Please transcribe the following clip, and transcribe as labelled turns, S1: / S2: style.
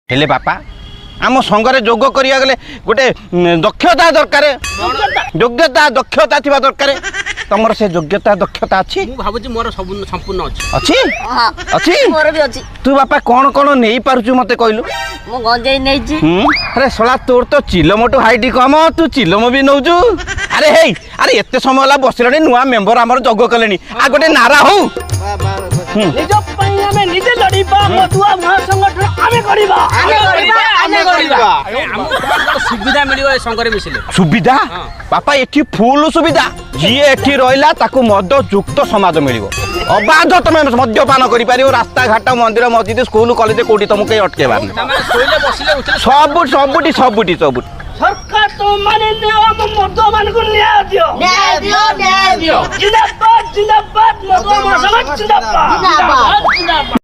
S1: हेले बापा आम संगरे जोग करिया गले गोटे दक्षता दरकार योग्यता दक्षता थिबा दरकार तमर से योग्यता दक्षता अछि
S2: मु भाबुची मोर सब संपूर्ण अछि
S1: अछि अछि
S3: मोर भी अछि
S1: तू बापा कोन कोन नेई पारुछु मते कहलु
S3: मु गंजेई नै छी
S1: अरे सोला तोर तो चिलमटो हाइट कम तू चिलम भी नौजु अरे हे अरे एते समय ला बसिलनी नुआ मेंबर हमर जोग कलेनी आ गोटे नारा हो
S4: निज पई हमें निजे लड़ीबा मधुआ महासंगठन आमे करिबा
S2: सुविधा मिलियो ए संगरे मिसिले
S1: सुविधा बापा एठी फुल सुविधा जी एठी रहिला ताकू मद युक्त समाज मिलिबो अबाध तमे मद्यपान करि पारियो रास्ता घाट मंदिर मस्जिद स्कूल कॉलेज कोठी तुमके अटकेबा
S2: तमे सोइले बसिले उठले
S1: सबुटी
S4: सरकार तो माने ने हम मधुआ मान को न्याय दियो जिंदाबाद मधुआ महासंगठन जिंदाबाद